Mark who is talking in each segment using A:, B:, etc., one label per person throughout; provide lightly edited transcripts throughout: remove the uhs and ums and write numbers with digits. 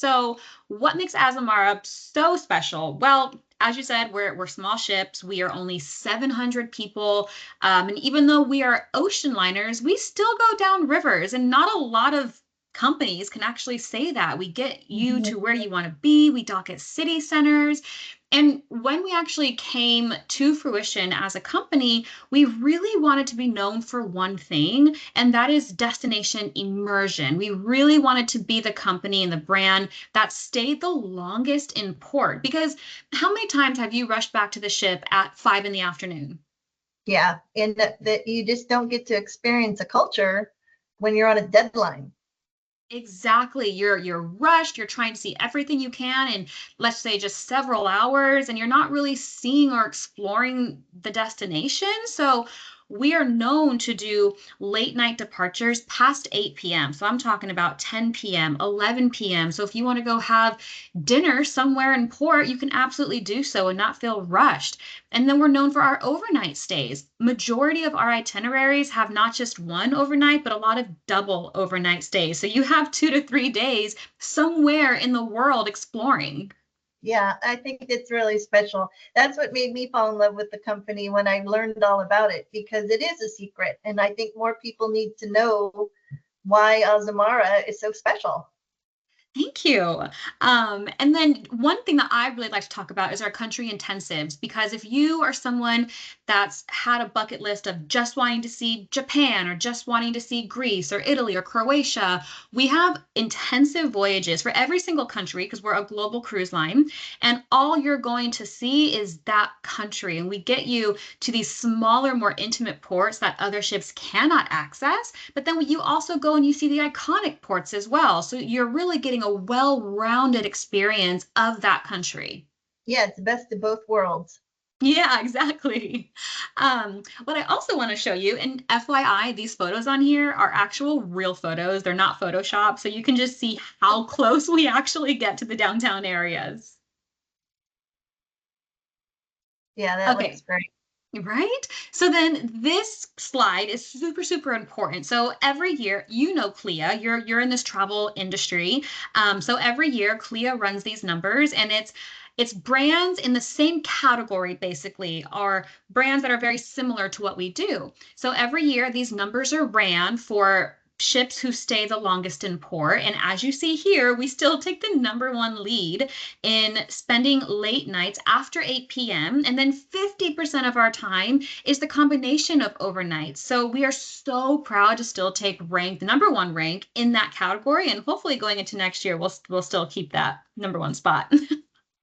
A: So, what makes Azamara so special? Well, as you said, we're small ships. We are only 700 people, and even though we are ocean liners, we still go down rivers, and not a lot of companies can actually say that. We get you
B: Mhm.
A: to where you want to be. We dock at city centers. And when we actually came to fruition as a company, we really wanted to be known for one thing, and that is destination immersion. We really wanted to be the company and the brand that stayed the longest in port. Because how many times have you rushed back to the ship at 5 in the afternoon?
B: Yeah, and that you just don't get to experience a culture when you're on a deadline.
A: Exactly. You're rushed, you're trying to see everything you can in, let's say, just several hours, and you're not really seeing or exploring the destination. So we are known to do late night departures past 8 p.m. So I'm talking about 10 p.m., 11 p.m. So if you want to go have dinner somewhere in port, you can absolutely do so and not feel rushed. And then we're known for our overnight stays. Majority of our itineraries have not just one overnight, but a lot of double overnight stays. So you have 2 to 3 days somewhere in the world exploring.
B: Yeah, I think it's really special. That's what made me fall in love with the company when I learned all about it, because it is a secret. And I think more people need to know why Azamara is so special.
A: Thank you. And then one thing that I really like to talk about is our country intensives, because if you are someone that's had a bucket list of just wanting to see Japan or just wanting to see Greece or Italy or Croatia, we have intensive voyages for every single country because we're a global cruise line. And all you're going to see is that country. And we get you to these smaller, more intimate ports that other ships cannot access. But then you also go and you see the iconic ports as well. So you're really getting a well-rounded experience of that country.
B: Yeah, it's the best of both worlds.
A: Yeah, exactly. What I also want to show you, and FYI, these photos on here are actual real photos. They're not Photoshop, so you can just see how close we actually get to the downtown areas.
B: Yeah, that looks
A: Okay,
B: great.
A: right? So then this slide is super, super important. So every year, you know CLIA, you're in this travel industry. So every year, CLIA runs these numbers, and it's brands in the same category, basically, are brands that are very similar to what we do. So every year, these numbers are ran for ships who stay the longest in port. And as you see here, we still take the number one lead in spending late nights after 8 p.m. And then 50% of our time is the combination of overnights. So we are so proud to still take rank, the number one rank in that category. And hopefully going into next year, we'll still keep that number one spot.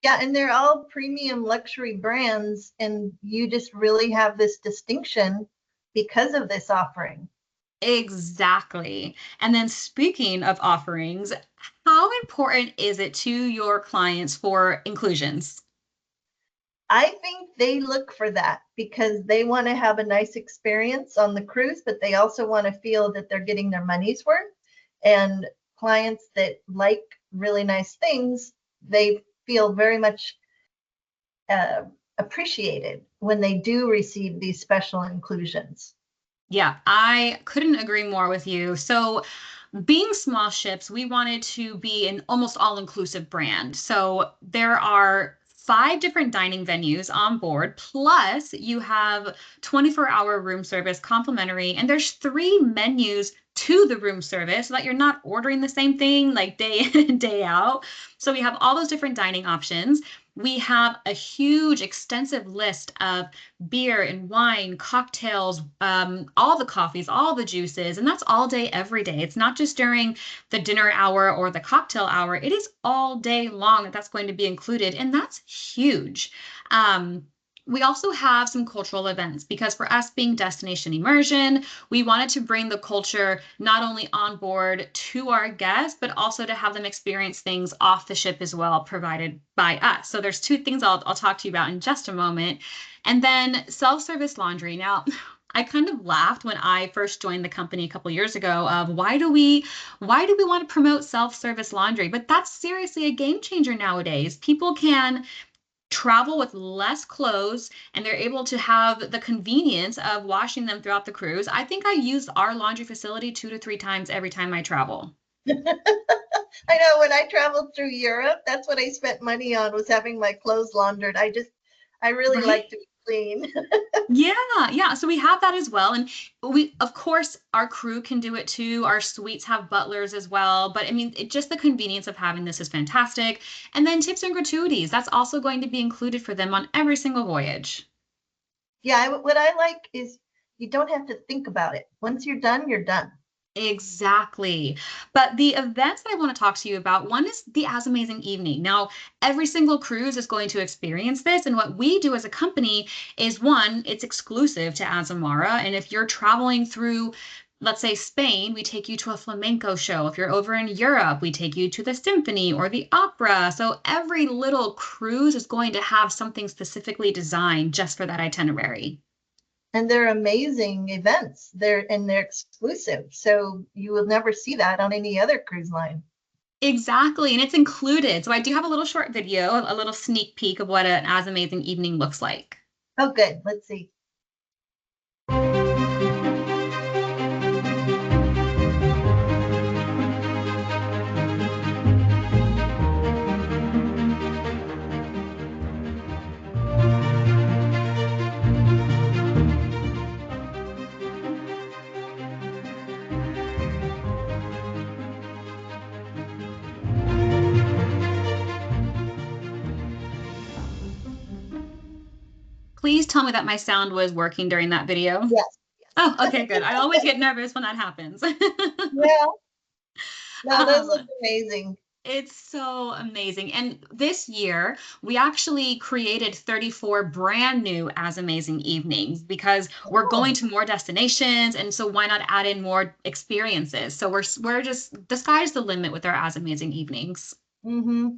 B: Yeah, and they're all premium luxury brands, and you just really have this distinction because of this offering.
A: Exactly. And then speaking of offerings, how important is it to your clients for inclusions?
B: I think they look for that because they want to have a nice experience on the cruise, but they also want to feel that they're getting their money's worth. And clients that like really nice things, they feel very much uh, appreciated when they do receive these special inclusions.
A: Yeah, I couldn't agree more with you. So, being small ships, we wanted to be an almost all-inclusive brand. So, there are 5 different dining venues on board, plus you have 24-hour room service complimentary, and there's 3 menus to the room service so that you're not ordering the same thing like day in and day out. So, we have all those different dining options. We have a huge, extensive list of beer and wine, cocktails, all the coffees, all the juices, and that's all day, every day. It's not just during the dinner hour or the cocktail hour. It is all day long that's going to be included, and that's huge. Um, we also have some cultural events because for us being destination immersion, we wanted to bring the culture not only on board to our guests, but also to have them experience things off the ship as well, provided by us. So there's 2 things I'll talk to you about in just a moment. And then self-service laundry. Now, I kind of laughed when I first joined the company a couple years ago of why do we want to promote self-service laundry? But that's seriously a game changer nowadays. People can travel with less clothes and they're able to have the convenience of washing them throughout the cruise. I think I use our laundry facility 2 to 3 times every time I travel.
B: I know when I traveled through Europe, that's what I spent money on was having my clothes laundered. I really
A: Right?
B: like to be clean.
A: Yeah, yeah. So we have that as well. And we, of course, our crew can do it too. Our suites have butlers as well. But I mean, just the convenience of having this is fantastic. And then tips and gratuities, that's also going to be included for them on every single voyage.
B: Yeah, what I like is you don't have to think about it. Once you're done, you're done.
A: Exactly. But the events that I want to talk to you about, one is the As Amazing Evening. Now, every single cruise is going to experience this. And what we do as a company is one, it's exclusive to Azamara. And if you're traveling through, let's say Spain, we take you to a flamenco show. If you're over in Europe, we take you to the symphony or the opera. So every little cruise is going to have something specifically designed just for that itinerary.
B: And they're amazing events. They're exclusive. So you will never see that on any other cruise line.
A: Exactly, and it's included. So I do have a little short video, a little sneak peek of what an As Amazing Evening looks like.
B: Oh, good. Let's see.
A: Please tell me that my sound was working during that video.
B: Yes.
A: Oh, okay, good. I always get nervous when that happens.
B: Yeah. No, those look
A: Um,
B: amazing.
A: it's so amazing. And this year, we actually created 34 brand new As Amazing Evenings because we're going
B: Oh.
A: to more destinations. And so why not add in more experiences? So we're just, the sky's the limit with our As Amazing Evenings.
B: Mm-hmm.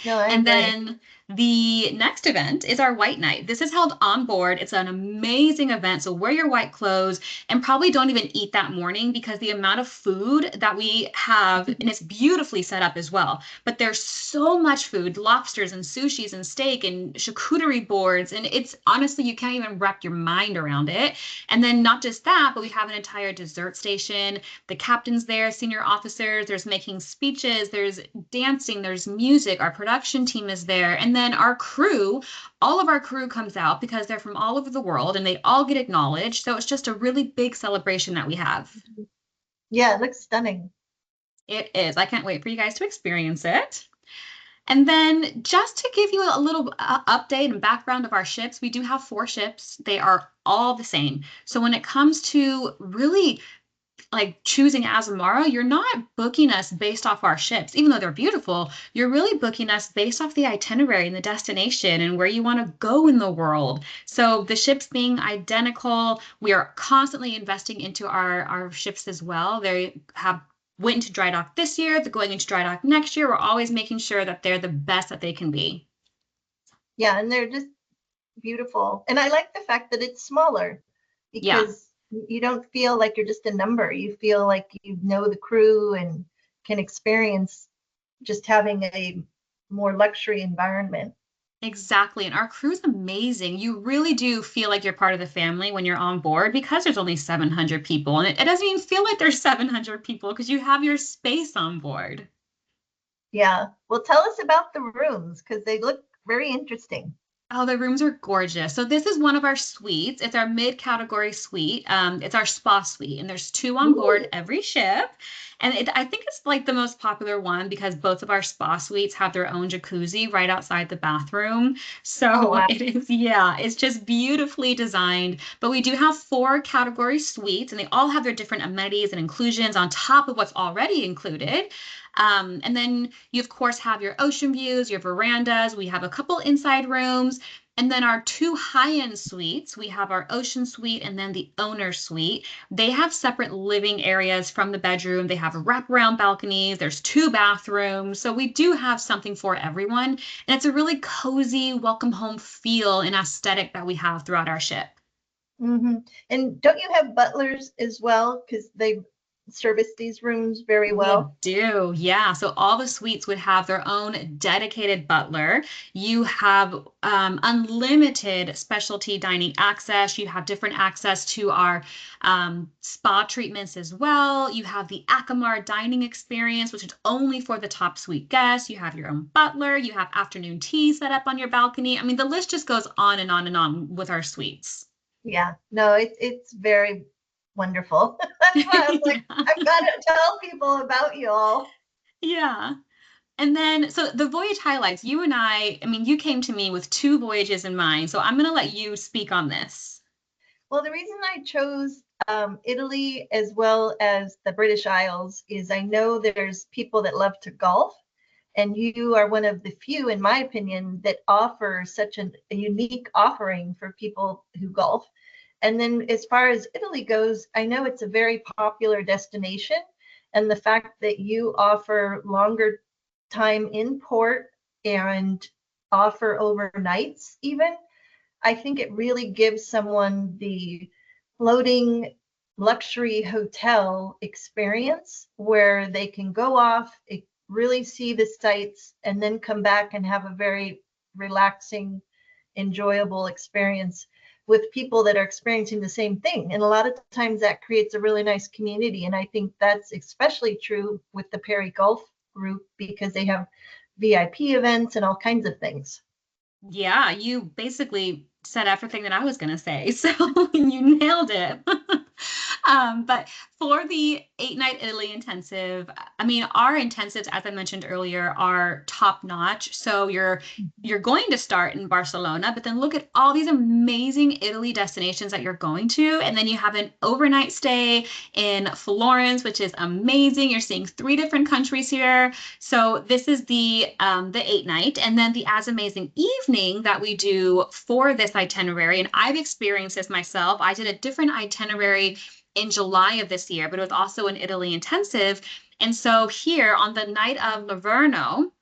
B: No, I
A: And
B: agree.
A: then the next event is our white night. This is held on board. It's an amazing event. So wear your white clothes and probably don't even eat that morning because the amount of food that we have, and it's beautifully set up as well, but there's so much food, lobsters and sushis and steak and charcuterie boards. And it's honestly, you can't even wrap your mind around it. And then not just that, but we have an entire dessert station. The captain's there, senior officers, there's making speeches, there's dancing, there's music, our production team is there, and then our crew, all of our crew comes out because they're from all over the world and they all get acknowledged. So it's just a really big celebration that we have.
B: Yeah, it looks stunning.
A: It is. I can't wait for you guys to experience it. And then just to give you a little update and background of our ships, we do have 4 ships. They are all the same. So when it comes to really like choosing Azamara, you're not booking us based off our ships, even though they're beautiful. You're really booking us based off the itinerary and the destination and where you want to go in the world. So the ships being identical, we are constantly investing into our ships as well. They have went into dry dock this year, they're going into dry dock next year. We're always making sure that they're the best that they can be.
B: Yeah, and they're just beautiful. And I like the fact that it's smaller
A: Yeah.
B: because you don't feel like you're just a number. You feel like you know the crew and can experience just having a more luxury environment.
A: Exactly. And our crew's amazing. You really do feel like you're part of the family when you're on board because there's only 700 people. And it doesn't even feel like there's 700 people because you have your space on board.
B: Yeah. Well, tell us about the rooms because they look very interesting.
A: Oh, the rooms are gorgeous. So this is one of our suites. It's our mid-category suite. It's our spa suite, and there's 2 on board
B: Ooh.
A: every ship. And I think it's like the most popular one because both of our spa suites have their own jacuzzi right outside the bathroom.
B: Oh,
A: So
B: wow.
A: it is, yeah, it's just beautifully designed. But we do have 4 category suites, and they all have their different amenities and inclusions on top of what's already included. And then you, of course, have your ocean views, your verandas. We have a couple inside rooms. And then our 2 high-end suites, we have our ocean suite and then the owner suite. They have separate living areas from the bedroom. They have wraparound balconies. There's 2 bathrooms. So we do have something for everyone. And it's a really cozy, welcome home feel and aesthetic that we have throughout our ship.
B: Hmm. And don't you have butlers as well? Because they service these rooms very
A: We
B: well?
A: do, yeah. So all the suites would have their own dedicated butler. You have unlimited specialty dining access. You have different access to our spa treatments as well. You have the Akamar dining experience, which is only for the top suite guests. You have your own butler. You have afternoon tea set up on your balcony. I mean, the list just goes on and on and on with our suites.
B: Yeah, no, it's very wonderful. That's why I was like,
A: Yeah.
B: I've got to tell people about you all.
A: Yeah. And then, so the voyage highlights, you and I mean, you came to me with two voyages in mind. So I'm going to let you speak on this.
B: Well, the reason I chose Italy as well as the British Isles is I know there's people that love to golf, and you are one of the few, in my opinion, that offer such a unique offering for people who golf. And then as far as Italy goes, I know it's a very popular destination, and the fact that you offer longer time in port and offer overnights even, I think it really gives someone the floating luxury hotel experience where they can go off, really see the sights, and then come back and have a very relaxing, enjoyable experience with people that are experiencing the same thing. And a lot of times that creates a really nice community. And I think that's especially true with the Perry Golf group because they have VIP events and all kinds of things.
A: Yeah, you basically said everything that I was going to say. So you nailed it. But for the 8-night Italy intensive, I mean, our intensives, as I mentioned earlier, are top notch. So you're going to start in Barcelona, but then look at all these amazing Italy destinations that you're going to, and then you have an overnight stay in Florence, which is amazing. You're seeing 3 different countries here. So this is the 8-night, and then the As Amazing evening that we do for this itinerary. And I've experienced this myself. I did a different itinerary in July of this year, but it was also an Italy intensive. And so here on the night of Livorno,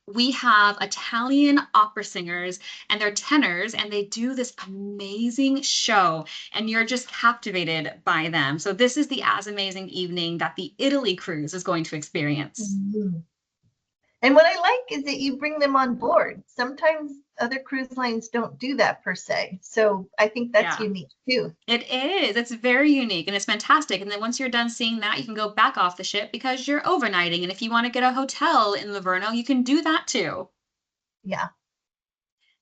A: we have Italian opera singers and they're tenors, and they do this amazing show, and you're just captivated by them. So this is the As Amazing evening that the Italy cruise is going to experience.
B: Mhm. And what I like is that you bring them on board. Sometimes other cruise lines don't do that per se. So I think that's
A: Yeah.
B: unique too.
A: It is. It's very unique and it's fantastic. And then once you're done seeing that, you can go back off the ship because you're overnighting. And if you want to get a hotel in Livorno, you can do that too.
B: Yeah.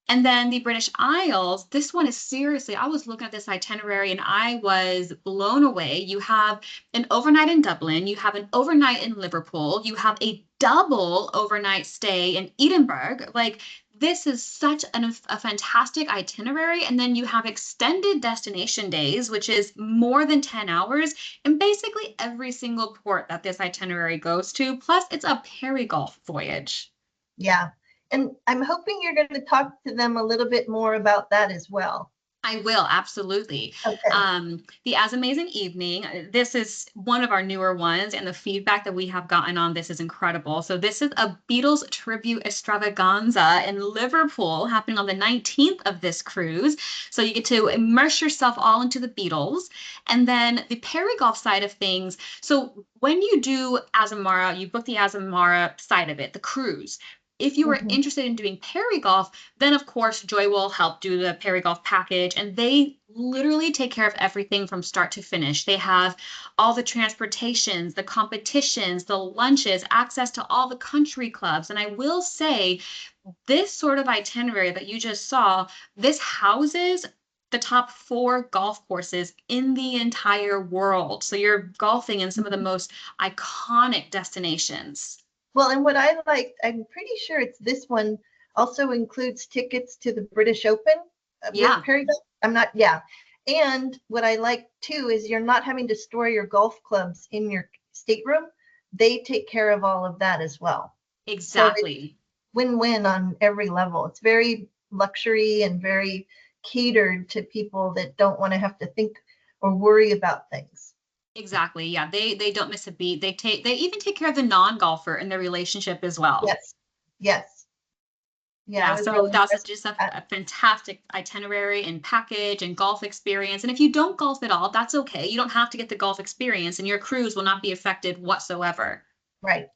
A: And then the British Isles, this one is seriously, I was looking at this itinerary and I was blown away. You have an overnight in Dublin, you have an overnight in Liverpool, you have a double overnight stay in Edinburgh. Like, this is such a fantastic itinerary. And then you have extended destination days, which is more than 10 hours in basically every single port that this itinerary goes to. Plus, it's a peri-golf voyage.
B: Yeah. And I'm hoping you're going to talk to them a little bit more about that as well.
A: I will, absolutely.
B: Okay.
A: The As Amazing Evening, this is one of our newer ones, and the feedback that we have gotten on this is incredible. So this is a Beatles tribute extravaganza in Liverpool happening on the 19th of this cruise. So you get to immerse yourself all into the Beatles. And then the Perigolf side of things. So when you do Azamara, you book the Azamara side of it, the cruise. If you are
B: Mhm.
A: interested in doing Perigolf, then of course Joy will help do the Perigolf package, and they literally take care of everything from start to finish. They have all the transportations, the competitions, the lunches, access to all the country clubs. And I will say, this sort of itinerary that you just saw, this houses the top 4 golf courses in the entire world. So you're golfing in some of the most iconic destinations.
B: Well, and what I like, I'm pretty sure it's this one also includes tickets to the British Open with
A: Yeah.
B: Perry. I'm not, yeah. And what I like too is you're not having to store your golf clubs in your stateroom. They take care of all of that as well. So it's
A: Exactly.
B: win-win on every level. It's very luxury and very catered to people that don't want to have to think or worry about things.
A: Exactly. Yeah. They don't miss a beat. They even take care of the non-golfer in their relationship as well.
B: Yes. Yes. Yeah, I
A: Yeah,
B: was
A: so
B: really
A: that's
B: impressed
A: just
B: with that.
A: a fantastic itinerary and package and golf experience. And if you don't golf at all, that's okay. You don't have to get the golf experience, and your cruise will not be affected whatsoever.
B: Right.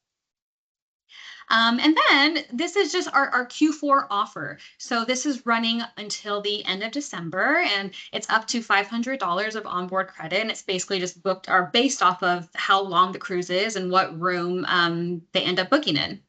A: And then this is just our Q4 offer. So this is running until the end of December, and it's up to $500 of onboard credit. And it's basically just booked or based off of how long the cruise is and what room they end up booking in.